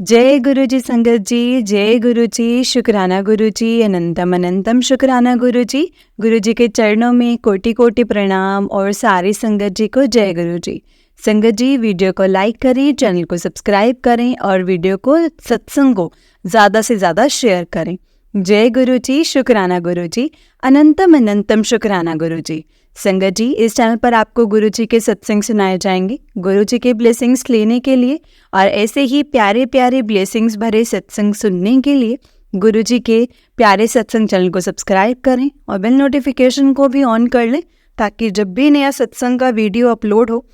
जय गुरु जी संगत जी, जय गुरु जी, शुक्राना गुरु जी, अनंतम अनंतम शुक्राना गुरु जी। गुरु जी के चरणों में कोटि कोटि प्रणाम और सारी संगत जी को जय गुरु जी। संगत जी, वीडियो को लाइक करें, चैनल को सब्सक्राइब करें और वीडियो को सत्संग को ज़्यादा से ज़्यादा शेयर करें। जय गुरु जी, शुक्राना गुरु जी, अनंतम अनंतम शुक्राना गुरु जी। संगत जी, इस चैनल पर आपको गुरु जी के सत्संग सुनाए जाएंगे। गुरु जी के ब्लेसिंग्स लेने के लिए और ऐसे ही प्यारे प्यारे ब्लेसिंग्स भरे सत्संग सुनने के लिए गुरु जी के प्यारे सत्संग चैनल को सब्सक्राइब करें और बेल नोटिफिकेशन को भी ऑन कर लें, ताकि जब भी नया सत्संग का वीडियो अपलोड हो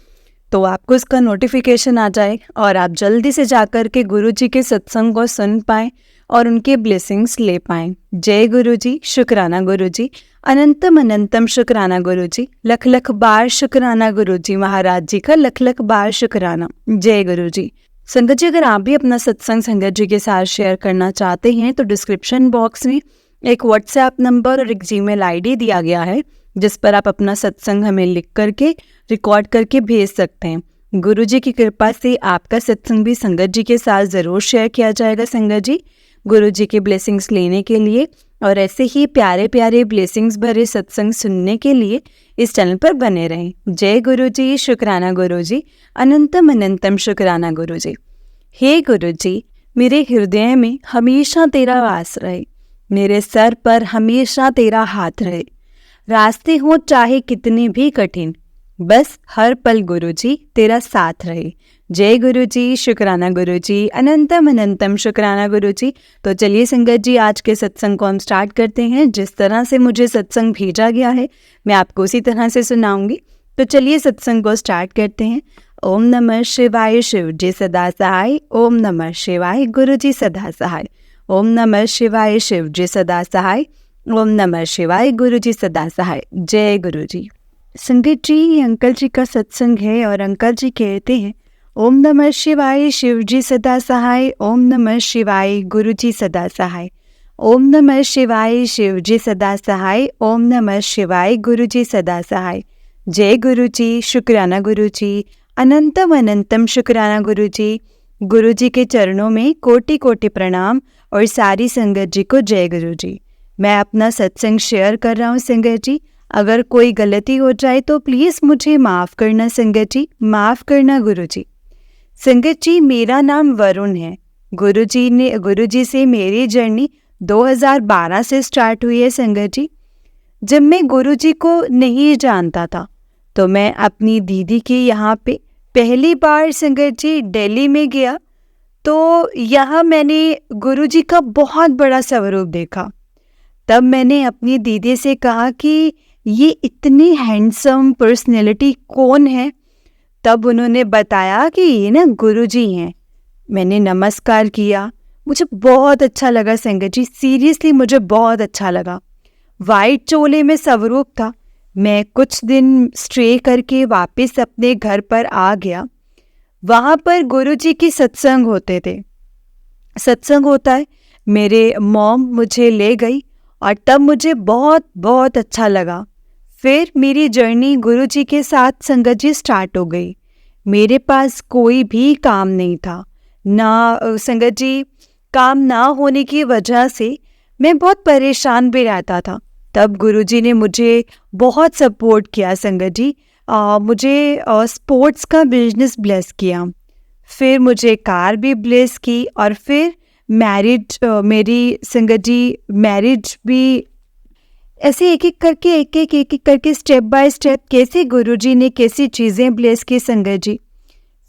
तो आपको इसका नोटिफिकेशन आ जाए और आप जल्दी से जाकर के गुरु जी के सत्संग को सुन पाएँ और उनके ब्लेसिंग्स ले पाएँ। जय गुरु जी, शुक्राना गुरु जी, अनंतम अनंतम शुक्राना गुरु जी, लख लख बार शुक्राना गुरु जी, महाराज जी का लख लख बार शुक्राना। जय गुरु जी। संगत जी, अगर आप भी अपना सत्संग संगत जी के साथ शेयर करना चाहते हैं तो डिस्क्रिप्शन बॉक्स में एक व्हाट्सएप नंबर और एक जीमेल आईडी दिया गया है, जिस पर आप अपना सत्संग हमें लिख करके रिकॉर्ड करके भेज सकते हैं। गुरु जी की कृपा से आपका सत्संग भी संगत जी के साथ ज़रूर शेयर किया जाएगा। संगत जी, गुरु जी के ब्लेसिंग्स लेने के लिए और ऐसे ही प्यारे प्यारे ब्लेसिंग्स भरे सत्संग सुनने के लिए इस चैनल पर बने रहें। जय गुरु जी, शुक्राना गुरु जी, अनंतम अनंतम शुक्राना गुरु जी। हे गुरु जी, मेरे हृदय में हमेशा तेरा वास रहे, मेरे सर पर हमेशा तेरा हाथ रहे। रास्ते हो चाहे कितने भी कठिन, बस हर पल गुरु जी तेरा साथ रहे। जय गुरु जी, शुक्राना गुरु जी, अनंतम अनंतम शुक्राना गुरु जी। तो चलिए संगत जी, आज के सत्संग को हम स्टार्ट करते हैं। जिस तरह से मुझे सत्संग भेजा गया है मैं आपको उसी तरह से सुनाऊंगी। तो चलिए सत्संग को स्टार्ट करते हैं। ओम नमः शिवाय, शिव जी सदा सहाय। ओम नमः शिवाय, गुरु जी सदा सहाय। ओम नमः शिवाय, शिव जी सदा सहाय। ओम नमः शिवाय, गुरु जी सदा सहाय। जय गुरु जी। संगत जी, ये अंकल जी का सत्संग है और अंकल जी कहते हैं, ओम नमः शिवाय, शिव जी सदा सहाय। ओम नमः शिवाय, गुरु जी सदा सहाय। ओम नमः शिवाय, शिव जी सदा सहाय। ओम नमः शिवाय, गुरु जी सदा सहाय। जय गुरु जी, शुक्राना गुरु जी, अनंतम अनंतम शुक्राना गुरु जी। गुरु जी के चरणों में कोटि कोटि प्रणाम और सारी संगत जी को जय गुरु जी। मैं अपना सत्संग शेयर कर रहा हूँ संगत जी। अगर कोई गलती हो जाए तो प्लीज़ मुझे माफ़ करना संगत जी, माफ़ करना गुरु जी। संगत जी, मेरा नाम वरुण है। गुरु जी से मेरी जर्नी 2012 से स्टार्ट हुई है संगत जी। जब मैं गुरु जी को नहीं जानता था तो मैं अपनी दीदी के यहाँ पे पहली बार संगत जी दिल्ली में गया, तो यहाँ मैंने गुरु जी का बहुत बड़ा स्वरूप देखा। तब मैंने अपनी दीदी से कहा कि ये इतनी हैंडसम पर्सनैलिटी कौन है। तब उन्होंने बताया कि ये ना गुरुजी हैं। मैंने नमस्कार किया, मुझे बहुत अच्छा लगा संगत जी, सीरियसली मुझे बहुत अच्छा लगा। वाइट चोले में स्वरूप था। मैं कुछ दिन स्टे करके वापस अपने घर पर आ गया। वहाँ पर गुरुजी की सत्संग होते थे, सत्संग होता है। मेरे मॉम मुझे ले गई और तब मुझे बहुत बहुत अच्छा लगा। फिर मेरी जर्नी गुरुजी के साथ संगत जी स्टार्ट हो गई। मेरे पास कोई भी काम नहीं था ना संगत जी। काम ना होने की वजह से मैं बहुत परेशान भी रहता था। तब गुरुजी ने मुझे बहुत सपोर्ट किया संगत जी। मुझे स्पोर्ट्स का बिजनेस ब्लेस किया, फिर मुझे कार भी ब्लेस की और फिर मैरिज, मेरी संगत जी मैरिज भी। ऐसे एक एक करके स्टेप बाय स्टेप कैसे गुरुजी ने कैसी चीज़ें ब्लेस की संगत जी।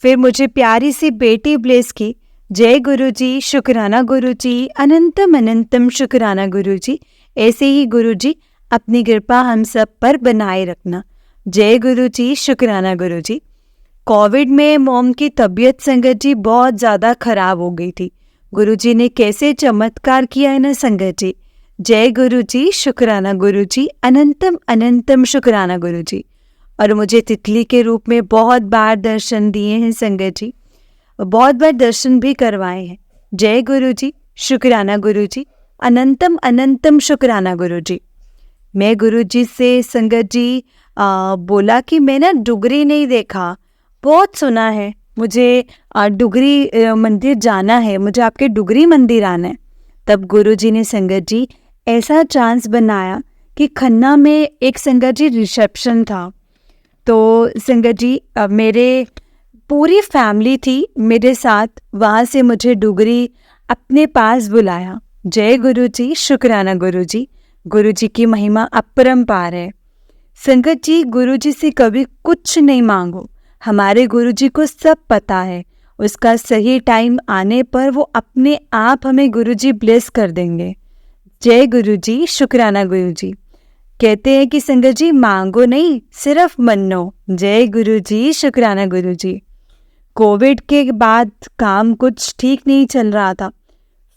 फिर मुझे प्यारी सी बेटी ब्लेस की। जय गुरु जी, शुक्राना गुरु जी, अनंतम अनंतम शुक्राना गुरु जी। ऐसे ही गुरु जी अपनी कृपा हम सब पर बनाए रखना। जय गुरु जी, शुक्राना गुरु जी। कोविड में मॉम की तबीयत संगत जी बहुत ज़्यादा खराब हो गई थी। गुरु जी ने कैसे चमत्कार किया है ना संगत जी। जय गुरु जी, शुक्राना गुरु जी, अनंतम अनंतम शुक्राना गुरु जी। और मुझे तितली के रूप में बहुत बार दर्शन दिए हैं संगत जी, बहुत बार दर्शन भी करवाए हैं। जय गुरु जी, शुक्राना गुरु जी, अनंतम अनंतम शुक्राना गुरु जी। मैं गुरु जी से संगत जी बोला कि मैं ना डुगरी नहीं देखा, बहुत सुना है मुझे डुगरी मंदिर जाना है, मुझे आपके डुगरी मंदिर आना है। तब गुरुजी ने संगत जी ऐसा चांस बनाया कि खन्ना में एक संगत जी रिसेप्शन था। तो संगत जी मेरे पूरी फैमिली थी मेरे साथ, वहाँ से मुझे डुगरी अपने पास बुलाया। जय गुरु जी, शुक्राना गुरु जी। गुरु जी की महिमा अपरंपार है। संगत जी, गुरु जी से कभी कुछ नहीं मांगो, हमारे गुरु जी को सब पता है। उसका सही टाइम आने पर वो अपने आप हमें गुरु जी ब्लेस कर देंगे। जय गुरु जी, शुक्राना गुरु जी। कहते हैं कि संगत जी मांगो नहीं, सिर्फ मन्नो। जय गुरु जी, शुक्राना गुरु जी। कोविड के बाद काम कुछ ठीक नहीं चल रहा था।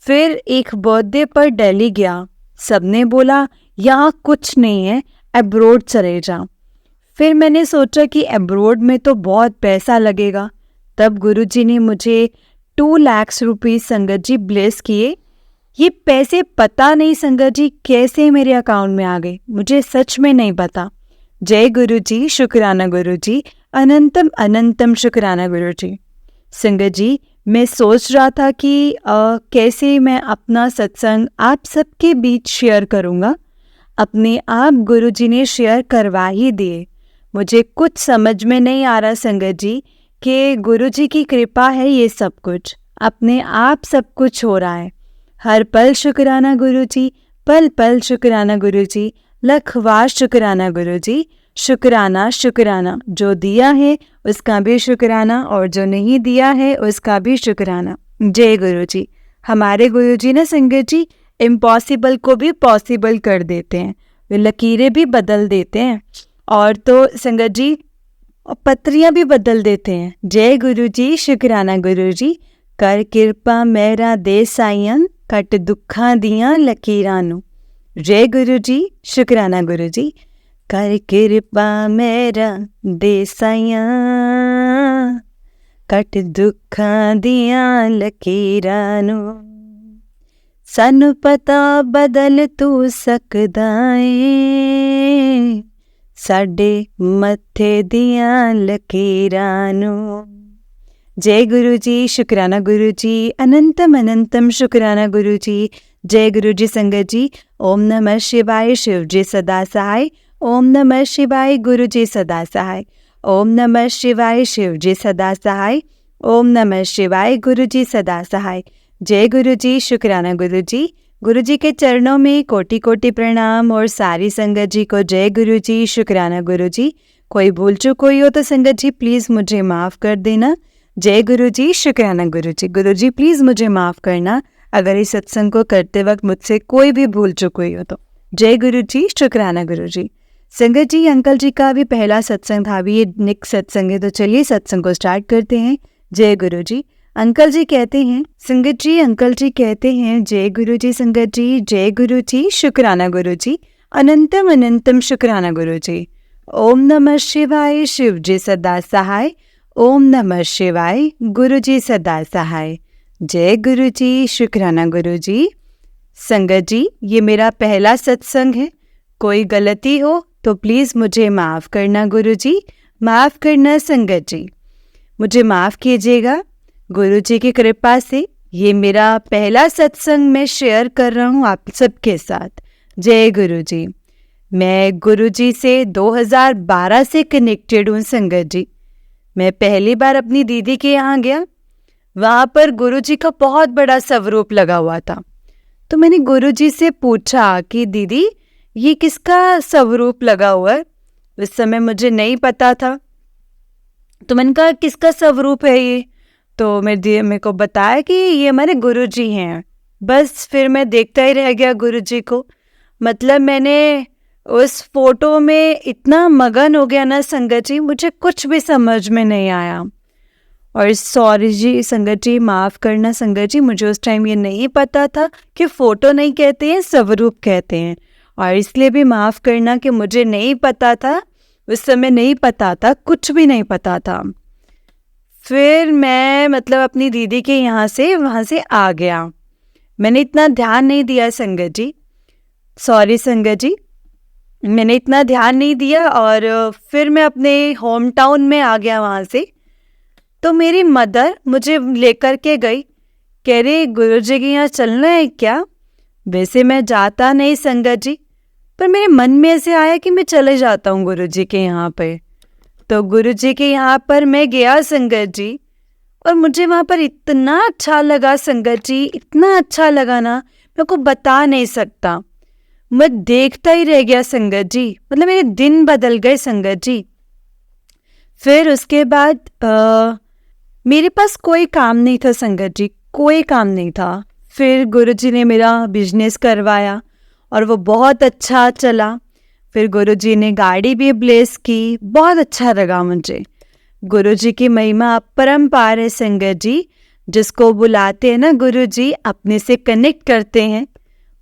फिर एक बर्थडे पर दिल्ली गया, सबने बोला यहाँ कुछ नहीं है, अब्रोड चले जा। फिर मैंने सोचा कि अब्रोड में तो बहुत पैसा लगेगा। तब गुरुजी ने मुझे 2 लाख रुपीस संगत जी ब्लेस किए। ये पैसे पता नहीं संगत जी कैसे मेरे अकाउंट में आ गए, मुझे सच में नहीं पता। जय गुरु जी, शुक्राना गुरु जी, अनंतम अनंतम शुक्राना गुरु जी। संगत जी, मैं सोच रहा था कि कैसे मैं अपना सत्संग आप सबके बीच शेयर करूँगा। अपने आप गुरु जी ने शेयर करवा ही दिए। मुझे कुछ समझ में नहीं आ रहा संगत जी कि गुरु जी की कृपा है ये सब कुछ, अपने आप सब कुछ हो रहा है। हर पल शुक्राना गुरु जी, पल पल शुक्राना गुरु जी, लखवार शुक्राना गुरु जी। शुक्राना शुक्राना, जो दिया है उसका भी शुक्राना और जो नहीं दिया है उसका भी शुक्राना। जय गुरु जी। हमारे गुरु जी ना संगत जी इम्पॉसिबल को भी पॉसिबल कर देते हैं, वे लकीरें भी बदल देते हैं और तो संगत जी पत्रियां भी बदल देते हैं। जय गुरु जी, शुक्राना गुरु जी। कर किरपा मेरा दे साईं, कट दुखा दियां लकीरां नू। जय गुरु जी, शुक्राना गुरु जी। कर किरपा मेरा दे साईं, कट दुखा दियां लकीरां नू। सानू पता बदल तू सकदा ऐ, साडे मत्थे दियां लकीरां नू। जय गुरु जी, शुक्राना गुरु जी, अनंतम अनंतम शुक्राना गुरु जी। जय गुरु जी संगत जी। ओम नमः शिवाय, शिव जी सदा सहाय। ओम नमः शिवाय, गुरु जी सदा सहाय। ओम नमः शिवाय, शिव जी सदा सहाय। ओम नमः शिवाय, गुरु जी सदा सहाय। जय गुरु जी, शुक्राना गुरु जी। गुरु जी के चरणों में कोटि कोटि प्रणाम और सारी संगत जी को जय गुरु जी, शुक्राना गुरु जी। कोई भूल चूक हुई हो तो संगत जी प्लीज़ मुझे माफ़ कर देना। जय गुरु जी, शुक्राना गुरु जी। गुरु जी प्लीज़ मुझे माफ़ करना अगर इस सत्संग को करते वक्त मुझसे कोई भी भूल चूक हुई हो तो। जय गुरु जी, शुक्राना गुरु जी। संगत जी, अंकल जी का भी पहला सत्संग था, अभी ये नेक्स्ट सत्संग है, तो चलिए सत्संग को स्टार्ट करते हैं। जय गुरु जी। अंकल जी कहते हैं, संगत जी अंकल जी कहते हैं, जय गुरु जी संगत जी, जय गुरु जी, शुक्राना गुरु जी, अनंतम अनंतम शुक्राना गुरु जी। ओम नमः शिवाय, शिव जी सदा सहाय। ओम नमः शिवाय, गुरु जी सदा सहाय। जय गुरु जी, शुक्राना गुरु जी। संगत जी, ये मेरा पहला सत्संग है, कोई गलती हो तो प्लीज़ मुझे माफ़ करना गुरु जी, माफ़ करना संगत जी, मुझे माफ़ कीजिएगा। गुरु जी की कृपा से ये मेरा पहला सत्संग मैं शेयर कर रहा हूँ आप सबके साथ। जय गुरु जी। मैं गुरु जी से 2012 से कनेक्टेड हूँ संगत जी। मैं पहली बार अपनी दीदी के यहाँ गया, वहाँ पर गुरु जी का बहुत बड़ा स्वरूप लगा हुआ था। तो मैंने गुरु जी से पूछा कि दीदी ये किसका स्वरूप लगा हुआ है। उस समय मुझे नहीं पता था, तो मैंने कहा किसका स्वरूप है ये। तो मेरे को बताया कि ये हमारे गुरु जी हैं। बस फिर मैं देखता ही रह गया गुरु जी को। मतलब मैंने उस फोटो में इतना मगन हो गया ना संगत जी, मुझे कुछ भी समझ में नहीं आया। और सॉरी जी संगत जी, माफ़ करना संगत जी, मुझे उस टाइम ये नहीं पता था कि फ़ोटो नहीं कहते हैं, स्वरूप कहते हैं। और इसलिए भी माफ़ करना कि मुझे नहीं पता था, उस समय नहीं पता था, कुछ भी नहीं पता था। फिर मैं मतलब अपनी दीदी के वहाँ से आ गया। मैंने इतना ध्यान नहीं दिया संगत जी, सॉरी संगत जी, मैंने इतना ध्यान नहीं दिया। और फिर मैं अपने होम टाउन में आ गया वहाँ से। तो मेरी मदर मुझे लेकर के गई, कह रही गुरुजी के यहाँ चलना है क्या? वैसे मैं जाता नहीं संगत जी, पर मेरे मन में ऐसे आया कि मैं चले जाता हूँ गुरुजी के यहाँ पे। तो गुरुजी के यहाँ पर मैं गया संगत जी, और मुझे वहाँ पर इतना अच्छा लगा संगत जी, इतना अच्छा लगा ना, मैं को बता नहीं सकता। मैं देखता ही रह गया संगत जी, मतलब मेरे दिन बदल गए संगत जी। फिर उसके बाद मेरे पास कोई काम नहीं था संगत जी, कोई काम नहीं था। फिर गुरुजी ने मेरा बिजनेस करवाया और वो बहुत अच्छा चला। फिर गुरुजी ने गाड़ी भी ब्लेस की, बहुत अच्छा लगा मुझे। गुरुजी की महिमा अपरंपार है संगत जी। जिसको बुलाते हैं ना गुरुजी, अपने से कनेक्ट करते हैं,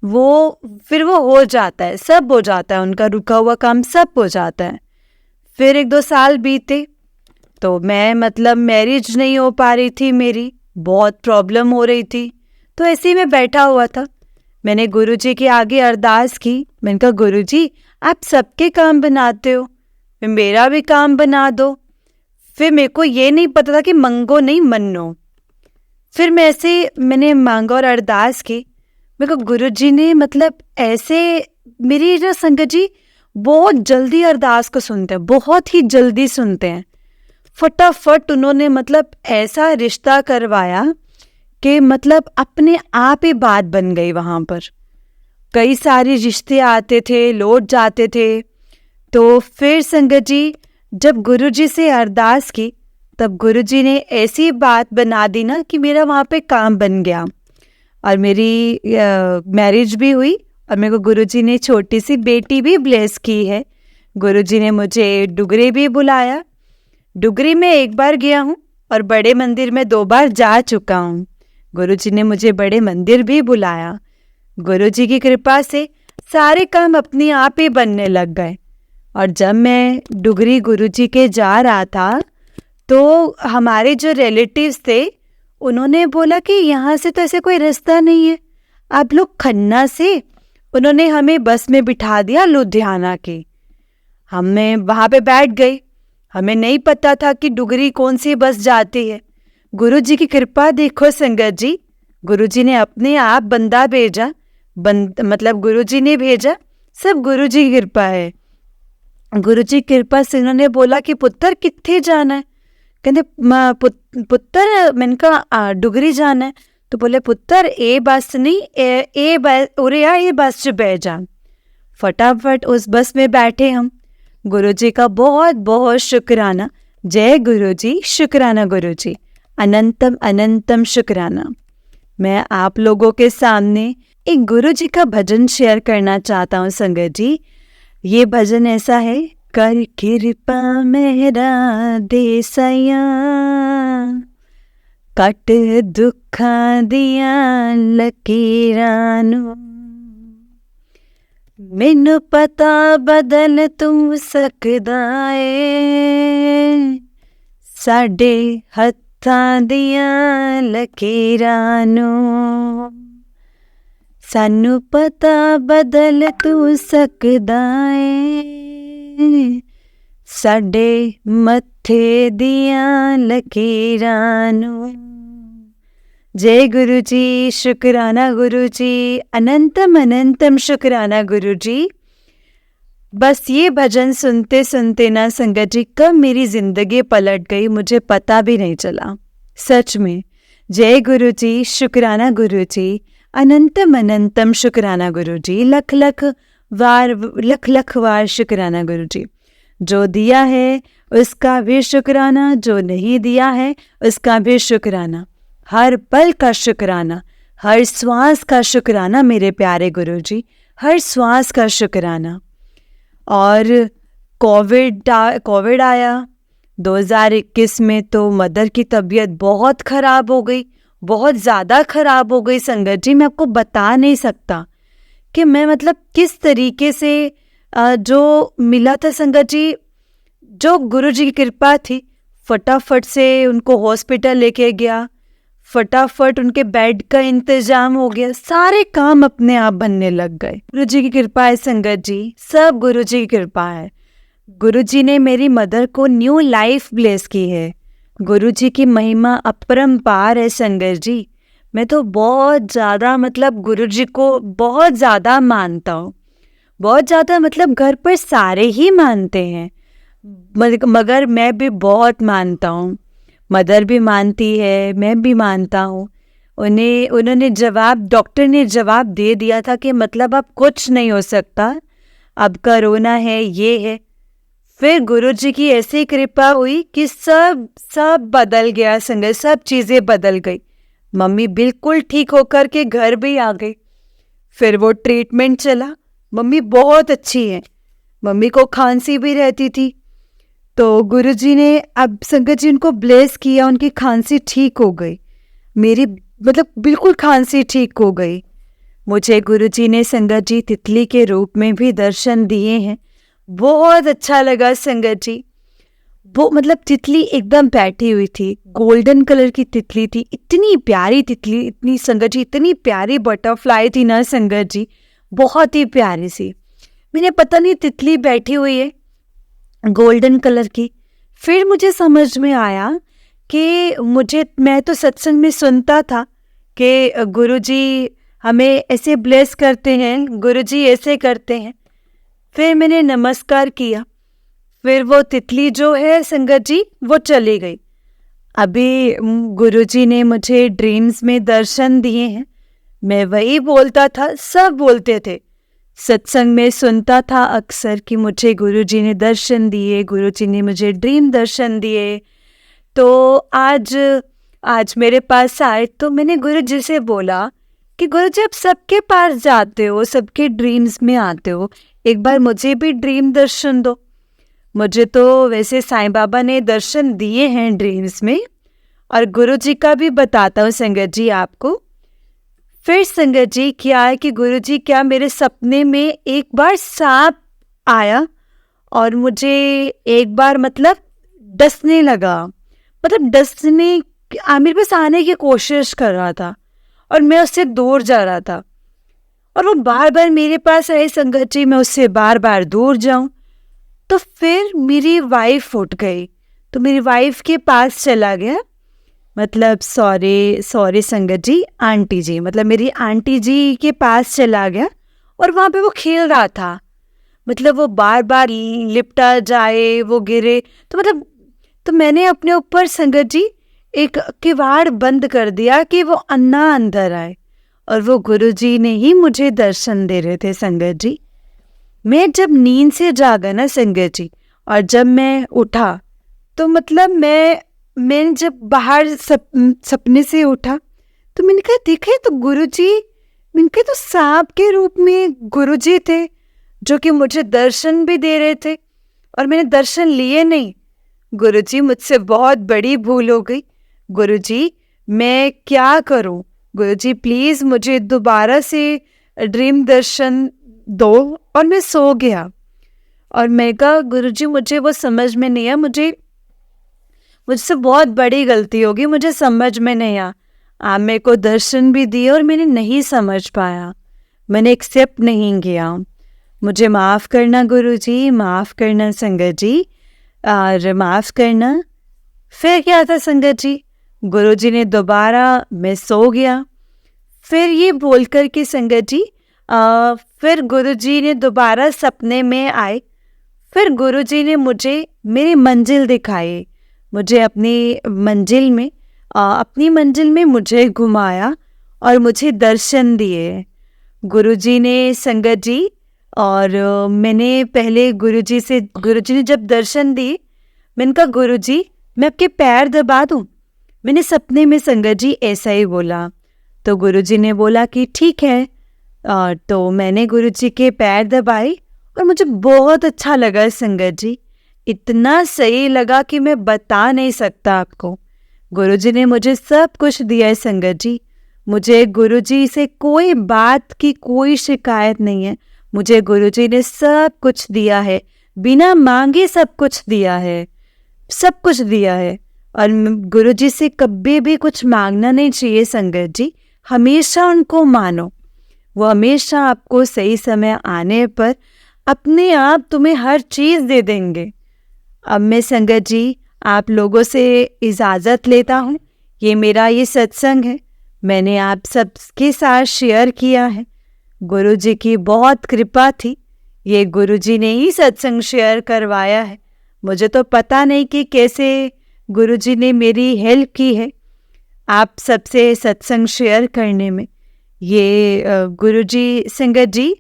वो फिर वो हो जाता है, सब हो जाता है, उनका रुका हुआ काम सब हो जाता है। फिर 1-2 साल बीते तो मैं मतलब मैरिज नहीं हो पा रही थी, मेरी बहुत प्रॉब्लम हो रही थी। तो ऐसे ही मैं बैठा हुआ था, मैंने गुरुजी के आगे अरदास की। मैंने कहा गुरुजी आप सबके काम बनाते हो, फिर मेरा भी काम बना दो। फिर मेरे को ये नहीं पता था कि मंगो नहीं मन्नो। फिर मैंने मांगा और अरदास की। मेरे को गुरुजी ने मतलब ऐसे मेरी जो संगत जी बहुत जल्दी अरदास को सुनते हैं, बहुत ही जल्दी सुनते हैं। फटाफट उन्होंने मतलब ऐसा रिश्ता करवाया कि मतलब अपने आप ही बात बन गई। वहाँ पर कई सारे रिश्ते आते थे, लौट जाते थे। तो फिर संगत जी जब गुरुजी से अरदास की, तब गुरुजी ने ऐसी बात बना दी ना कि मेरा वहाँ पे काम बन गया और मेरी मैरिज भी हुई। और मेरे को गुरुजी ने छोटी सी बेटी भी ब्लेस की है। गुरुजी ने मुझे डुगरी भी बुलाया। डुगरी में 1 बार गया हूँ और बड़े मंदिर में 2 बार जा चुका हूँ। गुरुजी ने मुझे बड़े मंदिर भी बुलाया। गुरुजी की कृपा से सारे काम अपने आप ही बनने लग गए। और जब मैं डुगरी गुरुजी के जा रहा था तो हमारे जो रिलेटिव्स थे उन्होंने बोला कि यहाँ से तो ऐसे कोई रास्ता नहीं है, आप लोग खन्ना से। उन्होंने हमें बस में बिठा दिया लुधियाना के। हमें वहाँ पे बैठ गए। हमें नहीं पता था कि डुगरी कौन सी बस जाती है। गुरुजी की कृपा देखो संगत जी, गुरुजी ने अपने आप बंदा भेजा, मतलब गुरुजी ने भेजा, सब गुरुजी की कृपा है। गुरुजी की कृपा से उन्होंने बोला कि पुत्र कित्थे जाना है? कहते पुत्र, मैंने कहा डुगरी जाना है। तो बोले पुत्र ए बस नहीं, उरे आ, ये बस च बैठ जा। फटाफट उस बस में बैठे हम। गुरुजी का बहुत बहुत शुक्राना। जय गुरुजी, शुक्राना गुरुजी, अनंतम अनंतम शुक्राना। मैं आप लोगों के सामने एक गुरुजी का भजन शेयर करना चाहता हूँ संगत जी। ये भजन ऐसा है, कर कृपा मेरा देसया, कट दुखा दिया लकीरानू, मैनू पता बदल तू सकदा ए, साडे हत्थां दियां लकीरां नूं, सानू पता बदल तू सकदा ए, साडे मत्थे दियां लकीरां नूं। जय गुरु जी, शुक्राना गुरु जी, अनंतम अनंतम शुक्राना गुरु जी। बस ये भजन सुनते सुनते ना संगत जी कब मेरी जिंदगी पलट गई मुझे पता भी नहीं चला, सच में। जय गुरु जी, शुक्राना गुरु जी, अनंतम अनंतम शुक्राना गुरु जी, लख लख वार शुक्राना गुरु जी। जो दिया है उसका भी शुक्राना, जो नहीं दिया है उसका भी शुक्राना, हर पल का शुक्राना, हर श्वास का शुक्राना मेरे प्यारे गुरु जी, हर श्वास का शुक्राना। और कोविड आया 2021 में, तो मदर की तबीयत बहुत ख़राब हो गई, बहुत ज़्यादा ख़राब हो गई संगत जी। मैं आपको बता नहीं सकता कि मैं मतलब किस तरीके से जो मिला था संगत जी, जो गुरु जी की कृपा थी, फटाफट से उनको हॉस्पिटल लेके गया, फटाफट उनके बेड का इंतजाम हो गया, सारे काम अपने आप बनने लग गए। गुरु जी की कृपा है संगत जी, सब गुरु जी की कृपा है। गुरु जी ने मेरी मदर को न्यू लाइफ ब्लेस की है। गुरुजी की महिमा अपरंपार है संगत जी। मैं तो बहुत ज़्यादा मतलब गुरुजी को बहुत ज़्यादा मानता हूँ। बहुत ज़्यादा मतलब घर पर सारे ही मानते हैं, मगर मैं भी बहुत मानता हूँ। मदर भी मानती है, मैं भी मानता हूँ। उन्होंने डॉक्टर ने जवाब दे दिया था कि मतलब अब कुछ नहीं हो सकता, अब कोरोना है, ये है। फिर गुरुजी की ऐसी कृपा हुई कि सब सब बदल गया संगत, सब चीज़ें बदल गई। मम्मी बिल्कुल ठीक होकर के घर भी आ गई। फिर वो ट्रीटमेंट चला। मम्मी बहुत अच्छी है। मम्मी को खांसी भी रहती थी, तो गुरुजी ने अब संगत जी उनको ब्लेस किया, उनकी खांसी ठीक हो गई। मेरी मतलब बिल्कुल खांसी ठीक हो गई। मुझे गुरुजी ने संगत जी तितली के रूप में भी दर्शन दिए हैं। बहुत अच्छा लगा संगत जी। वो मतलब तितली एकदम बैठी हुई थी, गोल्डन कलर की तितली थी, इतनी प्यारी तितली, इतनी संगत जी, इतनी प्यारी बटरफ्लाई थी ना संगत जी, बहुत ही प्यारी सी। मैंने पता नहीं तितली बैठी हुई है गोल्डन कलर की। फिर मुझे समझ में आया कि मैं तो सत्संग में सुनता था कि गुरुजी हमें ऐसे ब्लेस करते हैं, गुरुजी ऐसे करते हैं। फिर मैंने नमस्कार किया। फिर वो तितली जो है संगत जी वो चली गई। अभी गुरुजी ने मुझे ड्रीम्स में दर्शन दिए हैं। मैं वही बोलता था, सब बोलते थे। सत्संग में सुनता था अक्सर कि मुझे गुरुजी ने दर्शन दिए, गुरुजी ने मुझे ड्रीम दर्शन दिए। तो आज मेरे पास आए तो मैंने गुरुजी से बोला कि गुरुजी आप सबके पास जाते हो, सबके ड्रीम्स में आते हो, एक बार मुझे भी ड्रीम दर्शन दो। मुझे तो वैसे साईं बाबा ने दर्शन दिए हैं ड्रीम्स में, और गुरुजी का भी बताता हूँ संगत जी आपको। फिर संगत जी क्या है कि गुरुजी क्या मेरे सपने में एक बार सांप आया और मुझे एक बार मतलब डसने लगा, मतलब मेरे पास आने की कोशिश कर रहा था और मैं उससे दूर जा रहा था, और वो बार बार मेरे पास आए संगत जी, मैं उससे बार बार दूर जाऊं। तो फिर मेरी वाइफ उठ गई, तो मेरी वाइफ के पास चला गया, मतलब सॉरी संगत जी, आंटी जी, मतलब मेरी आंटी जी के पास चला गया और वहाँ पे वो खेल रहा था। मतलब वो बार बार लिपटा जाए, वो गिरे, तो मैंने अपने ऊपर संगत जी एक किवाड़ बंद कर दिया कि वो अन्ना अंदर आए, और वो गुरुजी ने ही मुझे दर्शन दे रहे थे संगत जी। मैं जब नींद से जागा ना संगत जी, और जब मैं उठा तो मतलब मैं जब बाहर सपने से उठा तो मैंने कहा देखा तो गुरुजी, मैंने कहा तो सांप के रूप में गुरुजी थे जो कि मुझे दर्शन भी दे रहे थे, और मैंने दर्शन लिए नहीं। गुरुजी मुझसे बहुत बड़ी भूल हो गई। गुरुजी मैं क्या करूं? गुरुजी प्लीज मुझे दोबारा से ड्रीम दर्शन दो। और मैं सो गया, और मैं कहा गुरुजी मुझे वो समझ में नहीं आया, मुझसे बहुत बड़ी गलती होगी, मुझे समझ में नहीं आया। आप मेरे को दर्शन भी दिए और मैंने नहीं समझ पाया, मैंने एक्सेप्ट नहीं किया, मुझे माफ़ करना गुरुजी, माफ़ करना संगत जी, और माफ़ करना। फिर क्या था संगत जी, गुरुजी ने दोबारा, मैं सो गया। फिर ये बोल कर के संगत जी फिर गुरुजी ने दोबारा सपने में आए। फिर गुरुजी ने मुझे मेरी मंजिल दिखाई, मुझे अपनी मंजिल में मुझे घुमाया और मुझे दर्शन दिए गुरुजी ने संगत जी। और मैंने पहले गुरुजी ने जब दर्शन दिए, मैंने कहा गुरुजी मैं आपके पैर दबा दूं? मैंने सपने में संगत जी ऐसा ही बोला। तो गुरुजी ने बोला कि ठीक है। तो मैंने गुरुजी के पैर दबाए और मुझे बहुत अच्छा लगा संगत जी, इतना सही लगा कि मैं बता नहीं सकता आपको। गुरुजी ने मुझे सब कुछ दिया है संगत जी, मुझे गुरुजी से कोई बात की कोई शिकायत नहीं है। मुझे गुरुजी ने सब कुछ दिया है, बिना मांगे सब कुछ दिया है, सब कुछ दिया है। और गुरुजी से कभी भी कुछ मांगना नहीं चाहिए संगत जी, हमेशा उनको मानो, वो हमेशा आपको सही समय आने पर अपने आप तुम्हें हर चीज़ दे देंगे। अब मैं संगत जी आप लोगों से इजाज़त लेता हूँ। ये सत्संग है, मैंने आप सबके साथ शेयर किया है। गुरुजी की बहुत कृपा थी, ये गुरुजी ने ही सत्संग शेयर करवाया है। मुझे तो पता नहीं कि कैसे गुरुजी ने मेरी हेल्प की है आप सबसे सत्संग शेयर करने में। ये गुरुजी, संगत जी,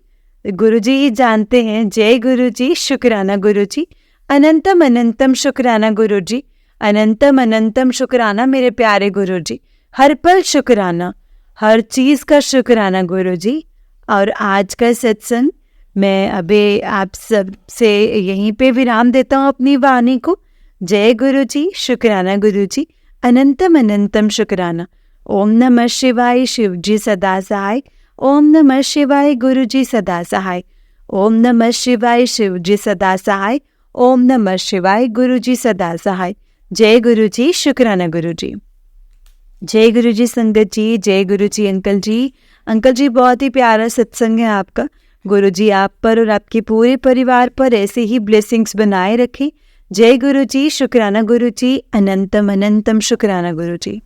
गुरुजी ही जानते हैं। जय गुरुजी, शुक्राना गुरुजी, अनंतम अनंतम शुक्राना गुरुजी, अनंतम अनंतम शुक्राना मेरे प्यारे गुरुजी, हर पल शुक्राना, हर चीज़ का शुक्राना गुरुजी। और आज का सत्संग मैं अभी आप सब से यहीं पे विराम देता हूँ अपनी वाणी को। जय गुरुजी, शुक्राना गुरुजी, अनंतम अनंतम शुक्राना। ओम नमः शिवाय, शिव जी सदा सहाय। ओम नमः शिवाय, गुरु जी सदा सहाय। ओम नमः शिवाय, शिव जी सदा सहाय। ओम नमः शिवाय, गुरु जी सदा सहाय। जय गुरु जी, शुक्राना गुरु जी। जय गुरु जी संगत जी, जय गुरु जी अंकल जी। अंकल जी, बहुत ही प्यारा सत्संग है आपका। गुरु जी आप पर और आपके पूरे परिवार पर ऐसे ही ब्लेसिंग्स बनाए रखें। जय गुरु जी, शुक्राना गुरु जी, अनंतम अनंतम शुक्राना गुरु जी।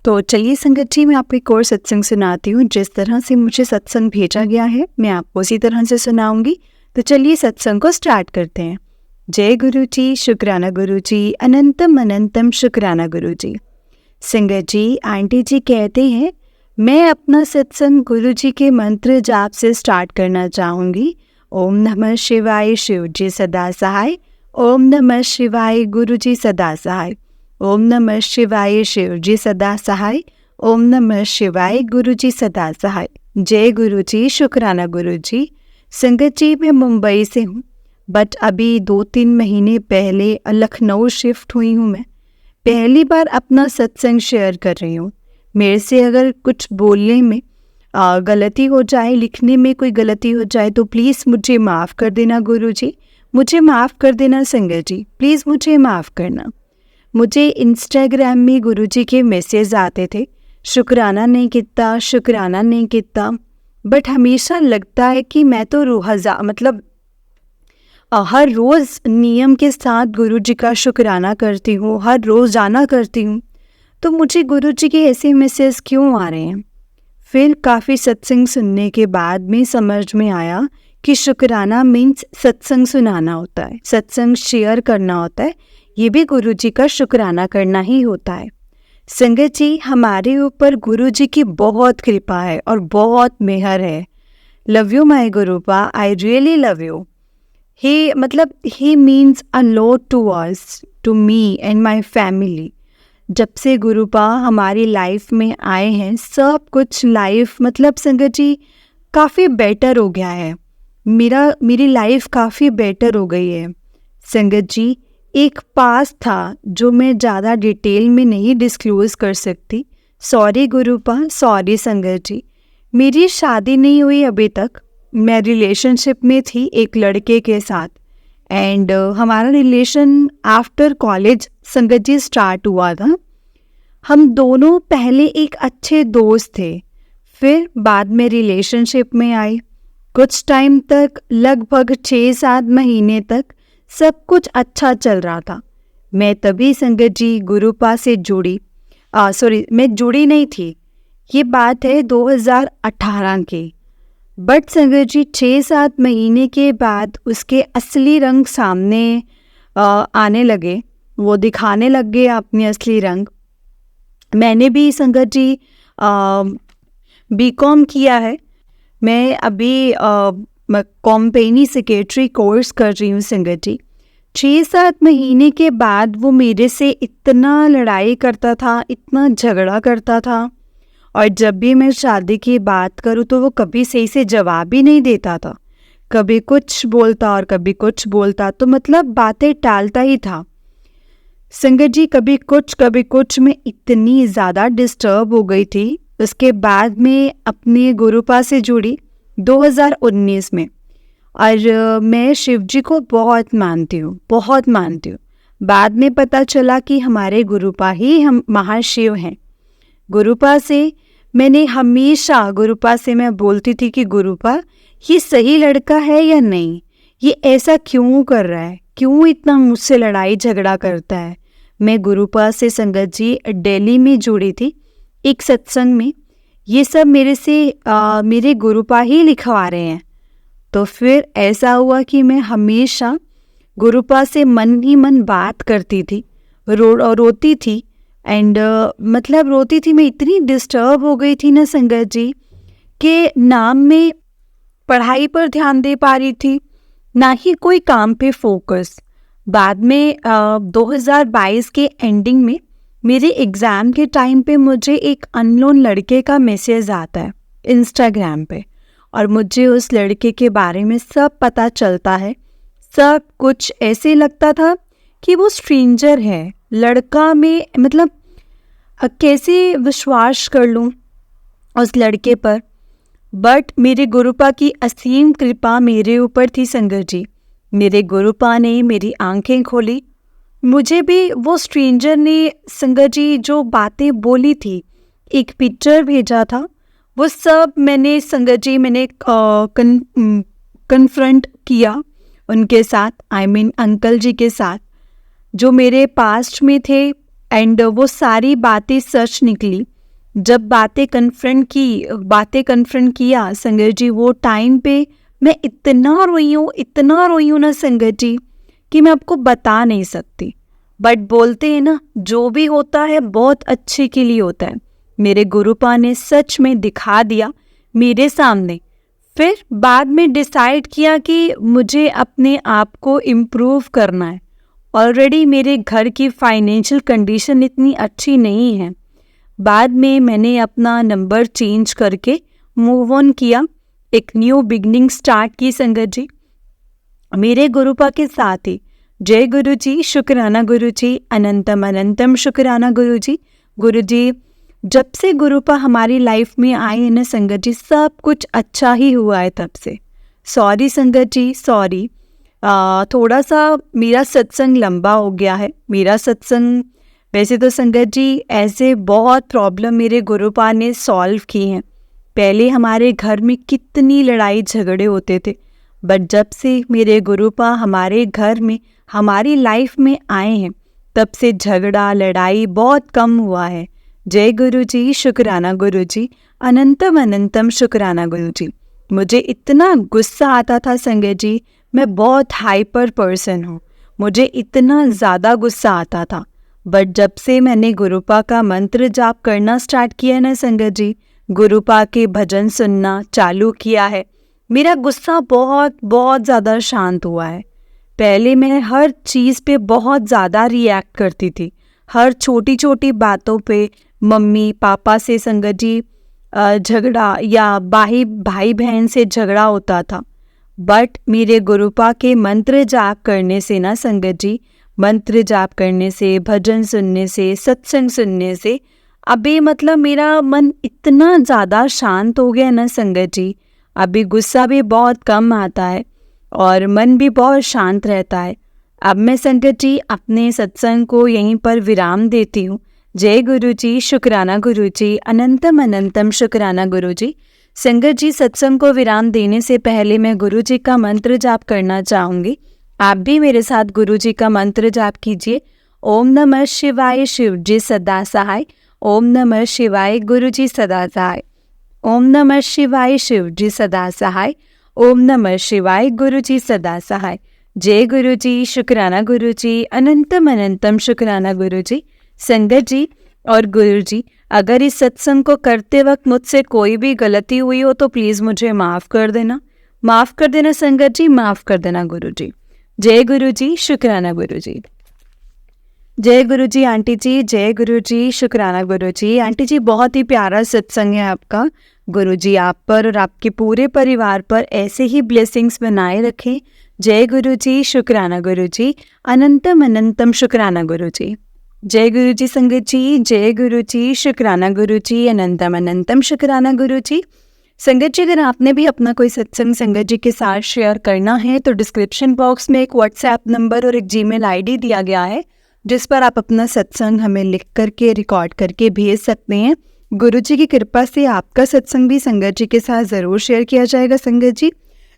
तो चलिए संगत जी, मैं आपको एक और सत्संग सुनाती हूँ। जिस तरह से मुझे सत्संग भेजा गया है मैं आपको उसी तरह से सुनाऊंगी। तो चलिए सत्संग को स्टार्ट करते हैं। जय गुरु जी, शुक्राना गुरु जी, अनंतम अनंतम शुक्राना गुरु जी। संगत जी, आंटी जी कहते हैं मैं अपना सत्संग गुरु जी के मंत्र जाप से स्टार्ट करना चाहूँगी। ओम नमः शिवाय, शिव जी सदा सहाय। ओम नमः शिवाय, गुरु जी सदा सहाय। ओम नमः शिवाय, शिव जी सदा सहाय। ओम नमः शिवाय, गुरु जी सदा सहाय। जय गुरु जी, शुक्राना गुरु जी। संगत जी, मैं मुंबई से हूँ, बट अभी 2-3 महीने पहले लखनऊ शिफ्ट हुई हूँ। मैं पहली बार अपना सत्संग शेयर कर रही हूँ। मेरे से अगर कुछ बोलने में गलती हो जाए, लिखने में कोई गलती हो जाए तो प्लीज़ मुझे माफ़ कर देना गुरु जी, मुझे माफ़ कर देना संगत जी, प्लीज़ मुझे माफ़ करना। मुझे इंस्टाग्राम में गुरुजी के मैसेज आते थे, शुक्राना नहीं कितना, शुक्राना नहीं कितना, बट हमेशा लगता है कि मैं तो हर रोज़ नियम के साथ गुरुजी का शुक्राना करती हूँ, हर रोज़ाना करती हूँ, तो मुझे गुरुजी के ऐसे मैसेज क्यों आ रहे हैं। फिर काफ़ी सत्संग सुनने के बाद में समझ में आया कि शुक्राना मीन्स सत्संग सुनाना होता है, सत्संग शेयर करना होता है, ये भी गुरु जी का शुक्राना करना ही होता है। संगत जी, हमारे ऊपर गुरु जी की बहुत कृपा है और बहुत मेहर है। Love you my Gurupa, I really love you. He means a lot to us, to me and my family. जब से गुरुपा हमारी लाइफ में आए हैं, सब कुछ लाइफ संगत जी काफ़ी बेटर हो गया है। मेरी लाइफ काफ़ी बेटर हो गई है। संगत जी, एक पास था जो मैं ज़्यादा डिटेल में नहीं डिस्क्लोज़ कर सकती। सॉरी गुरुपा, सॉरी संगत जी। मेरी शादी नहीं हुई अभी तक। मैं रिलेशनशिप में थी एक लड़के के साथ, एंड हमारा रिलेशन आफ्टर कॉलेज संगत जी स्टार्ट हुआ था। हम दोनों पहले एक अच्छे दोस्त थे, फिर बाद में रिलेशनशिप में आए। कुछ टाइम तक, लगभग 6-7 महीने तक सब कुछ अच्छा चल रहा था। मैं तभी संगत जी गुरुपा से जुड़ी। मैं जुड़ी नहीं थी, ये बात है 2018 की। बट संगत जी 6-7 महीने के बाद उसके असली रंग सामने आने लगे, वो दिखाने लग गए अपने असली रंग। मैंने भी संगत जी बीकॉम किया है। मैं अभी कंपनी सेक्रेटरी कोर्स कर रही हूँ संगत जी। 6-7 महीने के बाद वो मेरे से इतना लड़ाई करता था, इतना झगड़ा करता था, और जब भी मैं शादी की बात करूँ तो वो कभी सही से जवाब ही नहीं देता था। कभी कुछ बोलता और कभी कुछ बोलता, तो बातें टालता ही था संगत जी। कभी कुछ मैं इतनी ज़्यादा डिस्टर्ब हो गई थी। उसके बाद में अपने गुरुपा से जुड़ी 2019 में, और मैं शिव जी को बहुत मानती हूँ। बाद में पता चला कि हमारे गुरुपा ही हम महाशिव हैं। गुरुपा से मैं बोलती थी कि गुरुपा, ये सही लड़का है या नहीं, ये ऐसा क्यों कर रहा है, क्यों इतना मुझसे लड़ाई झगड़ा करता है, मैं गुरुपा से संगत जी दिल्ली में जुड़ी थी एक सत्संग में। ये सब मेरे गुरुपा ही लिखवा रहे हैं। तो फिर ऐसा हुआ कि मैं हमेशा गुरुपा से मन ही मन बात करती थी, रोती थी। मतलब रोती थी, मैं इतनी डिस्टर्ब हो गई थी ना संगत जी कि ना मैं पढ़ाई पर ध्यान दे पा रही थी, ना ही कोई काम पे फोकस। बाद में 2022 के एंडिंग में मेरे एग्ज़ाम के टाइम पे मुझे एक अननोन लड़के का मैसेज आता है इंस्टाग्राम पे, और मुझे उस लड़के के बारे में सब पता चलता है। सब कुछ ऐसे लगता था कि वो स्ट्रेंजर है लड़का में, मतलब कैसे विश्वास कर लूँ उस लड़के पर। बट मेरे गुरुपा की असीम कृपा मेरे ऊपर थी संगत जी। मेरे गुरुपा ने मेरी आंखें खोली। मुझे भी वो स्ट्रेंजर ने संगत जी जो बातें बोली थी, एक पिक्चर भेजा था, वो सब मैंने संगत जी कन्फ्रंट किया उनके साथ, अंकल जी के साथ जो मेरे पास्ट में थे। एंड वो सारी बातें सच निकली। जब बातें कन्फ्रंट किया संगत जी, वो टाइम पे मैं इतना रोई हूँ ना संगत जी कि मैं आपको बता नहीं सकती। बट बोलते हैं ना, जो भी होता है बहुत अच्छे के लिए होता है। मेरे गुरुपा ने सच में दिखा दिया मेरे सामने। फिर बाद में डिसाइड किया कि मुझे अपने आप को इम्प्रूव करना है। ऑलरेडी मेरे घर की फाइनेंशियल कंडीशन इतनी अच्छी नहीं है। बाद में मैंने अपना नंबर चेंज करके मूव ऑन किया, एक न्यू बिगनिंग स्टार्ट की संगत जी मेरे गुरुपा के साथ ही। जय गुरु जी, शुक्राना गुरु जी, अनंतम अनंतम शुक्राना गुरु जी। गुरु जी, जब से गुरुपा हमारी लाइफ में आए हैं ना संगत जी, सब कुछ अच्छा ही हुआ है तब से। सॉरी संगत जी, सॉरी, थोड़ा सा मेरा सत्संग लंबा हो गया है। मेरा सत्संग वैसे तो संगत जी ऐसे बहुत प्रॉब्लम मेरे गुरुपा ने सॉल्व की हैं। पहले हमारे घर में कितनी लड़ाई झगड़े होते थे, बट जब से मेरे गुरुपा हमारे घर में हमारी लाइफ में आए हैं, तब से झगड़ा लड़ाई बहुत कम हुआ है। जय गुरु जी, शुक्राना गुरु जी, अनंतम अनंतम शुक्राना गुरु जी। मुझे इतना गुस्सा आता था संगत जी, मैं बहुत हाइपर पर्सन हूँ, मुझे इतना ज़्यादा गुस्सा आता था। बट जब से मैंने गुरुपा का मंत्र जाप करना स्टार्ट किया ना संगत जी, गुरुपा के भजन सुनना चालू किया है, मेरा गुस्सा बहुत बहुत ज़्यादा शांत हुआ है। पहले मैं हर चीज़ पे बहुत ज़्यादा रिएक्ट करती थी, हर छोटी छोटी बातों पे मम्मी पापा से संगत जी झगड़ा या भाई बहन से झगड़ा होता था। बट मेरे गुरुपा के मंत्र जाप करने से ना संगत जी, मंत्र जाप करने से, भजन सुनने से, सत्संग सुनने से अभी मतलब मेरा मन इतना ज़्यादा शांत हो गया ना संगत जी। अभी गुस्सा भी बहुत कम आता है और मन भी बहुत शांत रहता है। अब मैं संगत जी अपने सत्संग को यहीं पर विराम देती हूँ। जय गुरु जी, शुक्राना गुरु जी, अनंतम अनंतम शुक्राना गुरु जी। संगत जी, सत्संग को विराम देने से पहले मैं गुरु जी का मंत्र जाप करना चाहूँगी। आप भी मेरे साथ गुरु जी का मंत्र जाप कीजिए। ओम नमः शिवाय, शिव जी सदा सहाय। ओम नमः शिवाय, गुरु जी सदा सहाय। ओम नमः शिवाय, शिव जी सदा सहाय। ओम नमः शिवाय, गुरु जी सदा सहाय। जय गुरु जी, शुक्राना गुरु जी, अनंतम अनंतम शुक्राना गुरु जी। संगत जी और गुरु जी, अगर इस सत्संग को करते वक्त मुझसे कोई भी गलती हुई हो तो प्लीज़ मुझे माफ़ कर देना, माफ़ कर देना संगत जी, माफ़ कर देना गुरु जी। जय गुरु जी, शुक्राना गुरु जी। जय गुरु जी आंटी जी, जय गुरु जी, शुक्राना गुरु जी। आंटी जी, बहुत ही प्यारा सत्संग है आपका। गुरु जी आप पर और आपके पूरे परिवार पर ऐसे ही ब्लेसिंग्स बनाए रखें। जय गुरु जी, शुक्राना गुरु जी, अनंतम अनंतम शुक्राना गुरु जी। जय गुरु जी संगत जी, जय गुरु जी, शुक्राना गुरु जी, अनंतम अनंतम शुक्राना गुरु जी। संगत जी, अगर आपने भी अपना कोई सत्संग संगत जी के साथ शेयर करना है तो डिस्क्रिप्शन बॉक्स में एक व्हाट्सएप नंबर और एक जीमेल आईडी दिया गया है, जिस पर आप अपना सत्संग हमें लिख करके रिकॉर्ड करके भेज सकते हैं। गुरु जी की कृपा से आपका सत्संग भी संगत जी के साथ ज़रूर शेयर किया जाएगा। संगत जी,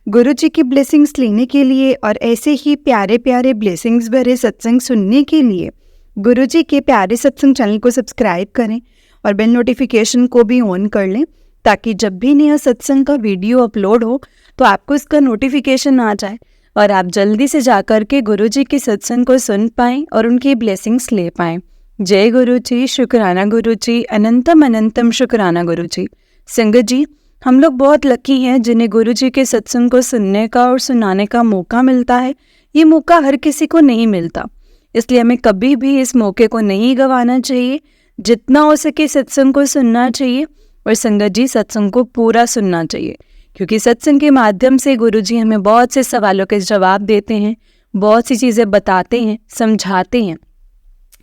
गुरु जी की ब्लेसिंग्स लेने के लिए और ऐसे ही प्यारे प्यारे ब्लेसिंग्स भरे सत्संग सुनने के लिए गुरु जी के प्यारे सत्संग चैनल को सब्सक्राइब करें और बेल नोटिफिकेशन को भी ऑन कर लें, ताकि जब भी नया सत्संग का वीडियो अपलोड हो तो आपको इसका नोटिफिकेशन आ जाए और आप जल्दी से जाकर के गुरु जी के सत्संग को सुन पाएं और उनकी ब्लेसिंग्स ले पाएं। जय गुरु जी, शुक्राना गुरु जी, अनंतम अनंतम शुक्राना गुरु जी। संगत जी, हम लोग बहुत लकी हैं जिन्हें गुरु जी के सत्संग को सुनने का और सुनाने का मौका मिलता है। ये मौका हर किसी को नहीं मिलता, इसलिए हमें कभी भी इस मौके को नहीं गंवाना चाहिए। जितना हो सके सत्संग को सुनना चाहिए और संगत जी सत्संग को पूरा सुनना चाहिए, क्योंकि सत्संग के माध्यम से गुरु जी हमें बहुत से सवालों के जवाब देते हैं, बहुत सी चीज़ें बताते हैं, समझाते हैं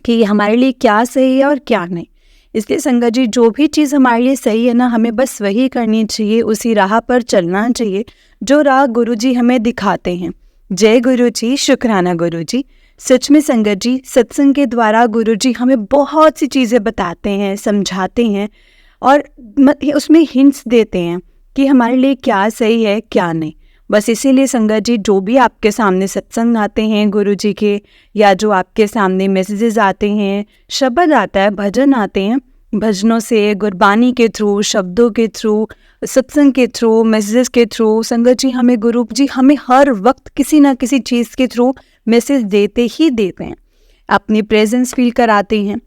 कि हमारे लिए क्या सही है और क्या नहीं। इसलिए संगत जी, जो भी चीज़ हमारे लिए सही है ना, हमें बस वही करनी चाहिए, उसी राह पर चलना चाहिए जो राह गुरु जी हमें दिखाते हैं। जय गुरु जी, शुक्राना गुरु जी। सच में संगत जी, सत्संग के द्वारा गुरु जी हमें बहुत सी चीज़ें बताते हैं, समझाते हैं और उसमें हिंट्स देते हैं कि हमारे लिए क्या सही है क्या नहीं। बस इसीलिए संगत जी, जो भी आपके सामने सत्संग आते हैं गुरु जी के, या जो आपके सामने मैसेजेस आते हैं, शब्द आता है, भजन आते हैं, भजनों से, गुरबानी के थ्रू, शब्दों के थ्रू, सत्संग के थ्रू, मैसेजेस के थ्रू, संगत जी हमें गुरु जी हमें हर वक्त किसी ना किसी चीज़ के थ्रू मैसेज देते ही देते हैं, अपनी प्रेजेंस फील कराते हैं।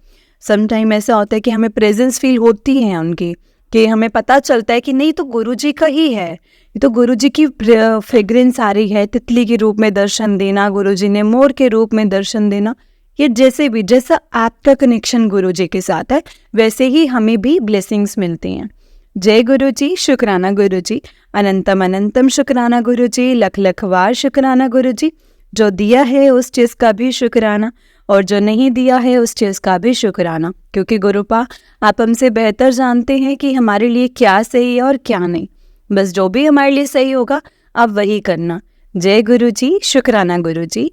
समटाइम ऐसा होता है कि हमें प्रेजेंस फील होती है उनकी, कि हमें पता चलता है कि नहीं तो गुरु जी का ही है, ये तो गुरु जी की फ्रेग्रेंस आ रही है। तितली के रूप में दर्शन देना गुरु जी ने, मोर के रूप में दर्शन देना, ये जैसे भी जैसा आपका कनेक्शन गुरु जी के साथ है वैसे ही हमें भी ब्लेसिंग्स मिलती हैं। जय गुरु जी, शुक्राना गुरु जी, अनंतम अनंतम शुक्राना गुरु जी, लख लख वार शुक्राना गुरु जी। जो दिया है उस चीज़ का भी शुक्राना और जो नहीं दिया है उस चीज़ का भी शुक्राना, क्योंकि गुरुपा आप हमसे बेहतर जानते हैं कि हमारे लिए क्या सही है और क्या नहीं। बस जो भी हमारे लिए सही होगा आप वही करना। जय गुरु जी, शुक्राना गुरु जी,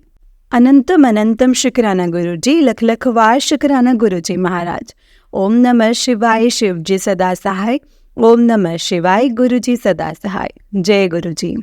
अनंतम अनंतम शुक्राना गुरु जी, लख लख वार शुक्राना गुरु जी महाराज। ओम नमः शिवाय, शिव जी सदा सहाय। ओम नमः शिवाय, गुरु जी सदा सहाय। जय गुरु जी।